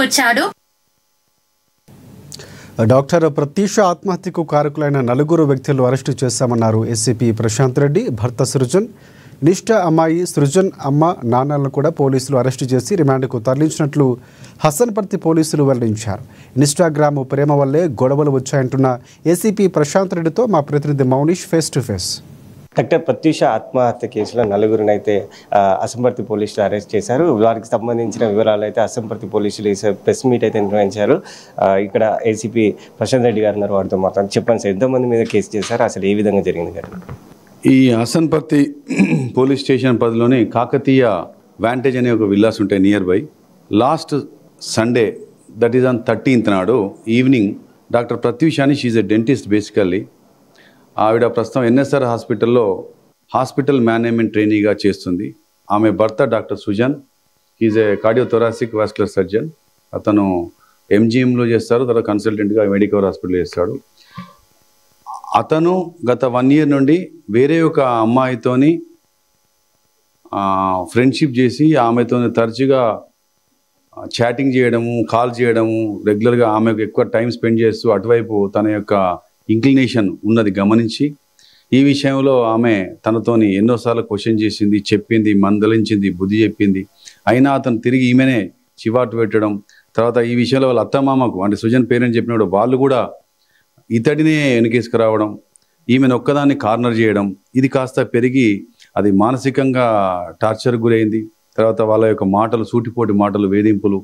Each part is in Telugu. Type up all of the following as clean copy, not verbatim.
తీసుకొచ్చాడు. డాక్టర్ ప్రత్యూష ఆత్మహత్యకు కారకులైన 4 వ్యక్తులను అరెస్టు చేశామన్నారు ఎస్సీపీ ప్రశాంత్ రెడ్డి. భర్త సృజన్, నిష్ఠ అమ్మాయి సృజన్ అమ్మ నాన్నలను కూడా పోలీసులు అరెస్టు చేసి రిమాండ్కు తరలించినట్లు హసన్పర్తి పోలీసులు వెల్లడించారు. ఇన్స్టాగ్రామ్ ప్రేమ వల్లే గొడవలు వచ్చాయంటున్న ఏసీపీ ప్రశాంత్ రెడ్డితో మా ప్రతినిధి Mounish face to face. Doctor Pratyusha ఆత్మహత్య కేసులో 4గురిని అయితే అసంపర్తి పోలీసులు అరెస్ట్ చేశారు. వారికి సంబంధించిన వివరాలు అయితే అసంపర్తి పోలీసులు ప్రెస్ మీట్ అయితే నిర్వహించారు. ఇక్కడ ఏసీపీ ప్రశాంత్ రెడ్డి గారు ఉన్నారు, వారితో మాట్లాడి చెప్పండి సార్, ఎంతమంది మీద కేసు చేశారు, అసలు ఏ విధంగా జరిగింది గారు? ఈ హసన్పర్తి పోలీస్ స్టేషన్ పరిధిలోని కాకతీయ వ్యాంటేజ్ అనే ఒక విల్లాస్ ఉంటాయి near by. Last Sunday, that is on 13th నాడు ఈవినింగ్ డాక్టర్ ప్రత్యూష అని, షీఈ్ ఎ డెంటిస్ట్ బేసికల్లీ. ఆవిడ ప్రస్తుతం ఎన్ఎస్ఆర్ హాస్పిటల్లో హాస్పిటల్ మేనేజ్మెంట్ ట్రైనీగా చేస్తుంది. ఆమె భర్త doctor Sujan, is a cardiothoracic vascular surgeon. అతను ఎంజిఎంలో చేస్తారు, తర్వాత కన్సల్టెంట్గా మెడికవర్ హాస్పిటల్ చేస్తాడు. అతను గత 1 year నుండి వేరే ఒక అమ్మాయితోని ఫ్రెండ్షిప్ చేసి ఆమెతో తరచుగా చాటింగ్ చేయడము, కాల్ చేయడము, రెగ్యులర్గా ఆమెకు ఎక్కువ టైం స్పెండ్ చేస్తూ అటువైపు తన యొక్క ఇంక్లినేషన్ ఉన్నది గమనించి ఈ విషయంలో ఆమె తనతోని ఎన్నోసార్లు క్వశ్చన్ చేసింది, చెప్పింది, మందలించింది, బుద్ధి చెప్పింది. అయినా అతను తిరిగి ఈమెనే చివాటు పెట్టడం, తర్వాత ఈ విషయంలో వాళ్ళ అత్తమామకు అంటే సుజన్ పేరెంట్ చెప్పినప్పుడు వాళ్ళు కూడా ఇతడినే వెనకేసుకురావడం, ఈమెను ఒక్కదాన్ని కార్నర్ చేయడం, ఇది కాస్త పెరిగి అది మానసికంగా టార్చర్ గురైంది. తర్వాత వాళ్ళ యొక్క మాటలు, సూటిపోటి మాటలు, వేధింపులు,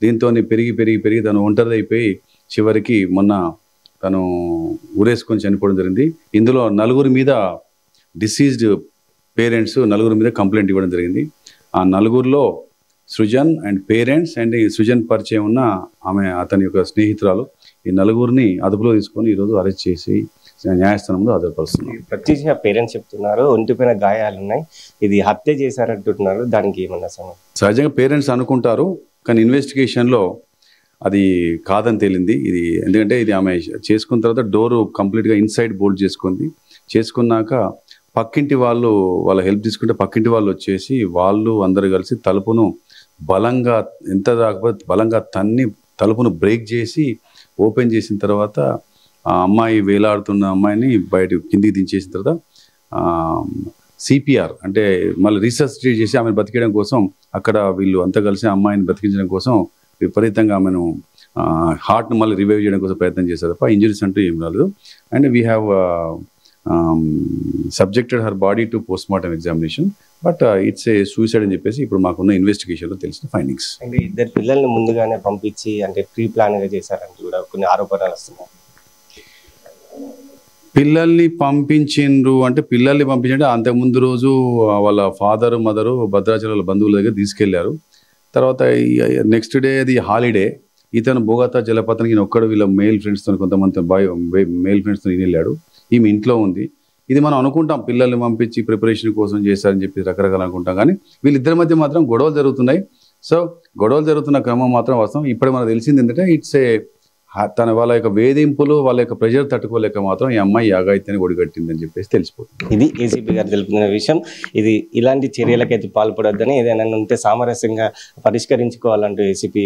దీంతో పెరిగి తను ఒంటరి అయిపోయి చివరికి మొన్న తను ఊరేసుకొని చనిపోవడం జరిగింది. ఇందులో 4 మీద డిసీజ్డ్ పేరెంట్స్ 4 మీద కంప్లైంట్ ఇవ్వడం జరిగింది. ఆ 4లో Srujan and parents and Srujan పరిచయం ఉన్న ఆమె అతని యొక్క స్నేహితురాలు, ఈ 4ని అదుపులో తీసుకొని ఈరోజు అరెస్ట్ చేసి న్యాయస్థానంలో హాజరుపరుస్తున్నారు. ప్రత్యూష పేరెంట్స్ చెప్తున్నారు ఒంటిపైన గాయాలు ఉన్నాయి, ఇది హత్య చేశారంటున్నారు, దానికి ఏమన్నా సమయం? సహజంగా పేరెంట్స్ అనుకుంటారు, కానీ ఇన్వెస్టిగేషన్లో అది కాదని తేలింది. ఇది ఎందుకంటే ఇది ఆమె చేసుకున్న తర్వాత డోరు కంప్లీట్గా ఇన్సైడ్ బోల్ట్ చేసుకున్నాక పక్కింటి వాళ్ళు వాళ్ళ హెల్ప్ తీసుకుంటే పక్కింటి వాళ్ళు వచ్చేసి వాళ్ళు అందరూ కలిసి తలుపును బలంగా ఎంత రాకపోతే బలంగా తన్ని తలుపును బ్రేక్ చేసి ఓపెన్ చేసిన తర్వాత ఆ అమ్మాయి వేలాడుతున్న అమ్మాయిని బయట కిందికి దించేసిన తర్వాత సిపిఆర్ అంటే మళ్ళీ రీసెర్చ్ చేసి ఆమెను బతికేయడం కోసం అక్కడ వీళ్ళు అంతా కలిసి అమ్మాయిని బతికించడం కోసం విపరీతంగా ఆమెను హార్ట్ను మళ్ళీ రివైవ్ చేయడం కోసం ప్రయత్నం చేశారు తప్ప ఇంజరీస్ అంటూ ఏం రాలేదు. And we have subjected her body to postmortem examination, but it's a suicide అని చెప్పేసి ఇప్పుడు మాకున్న ఇన్వెస్టిగేషన్లో తెలిసిన ఫైండింగ్స్. అంటే 2 పిల్లల్ని ముందుగానే పంపించి అంటే ప్రీ ప్లాన్గా చేశారంటూ కూడా కొన్ని ఆరోపణలు వస్తున్నాయి. పిల్లల్ని పంపించిండ్రు అంటే అంతకుముందు రోజు వాళ్ళ ఫాదరు మదరు భద్రాచల బంధువుల దగ్గర తీసుకెళ్లారు. తర్వాత నెక్స్ట్ డే అది హాలిడే, ఇతను బోగతా జలపాతానికి ఒక్కడు వీళ్ళ మేల్ ఫ్రెండ్స్తో కొంతమంది మేల్ ఫ్రెండ్స్తో వెళ్ళాడు. ఈమె ఇంట్లో ఉంది. ఇది మనం అనుకుంటాం పిల్లల్ని పంపించి ప్రిపరేషన్ కోసం చేశారని చెప్పి రకరకాలు అనుకుంటాం, కానీ వీళ్ళిద్దరి మధ్య మాత్రం గొడవలు జరుగుతున్నాయి. సో గొడవలు జరుగుతున్న క్రమం మాత్రం వాస్తవం. ఇప్పుడే మనకు తెలిసింది ఏంటంటే ఇట్స్ ఏ వాళ్ళ యొక్క వేధింపులు, వాళ్ళ యొక్క ప్రెజర్ తట్టుకోలేక మాత్రం ఈ అమ్మాయి యాగాయితీని ఒడిగట్టిందని చెప్పేసి తెలిసిపోతుంది. ఇది ఏసీపీ గారు తెలుపుతున్న విషయం. ఇది ఇలాంటి చర్యలకైతే పాల్పడొద్దని, ఏదైనా ఉంటే సామరస్యంగా పరిష్కరించుకోవాలంటూ ఏసీపీ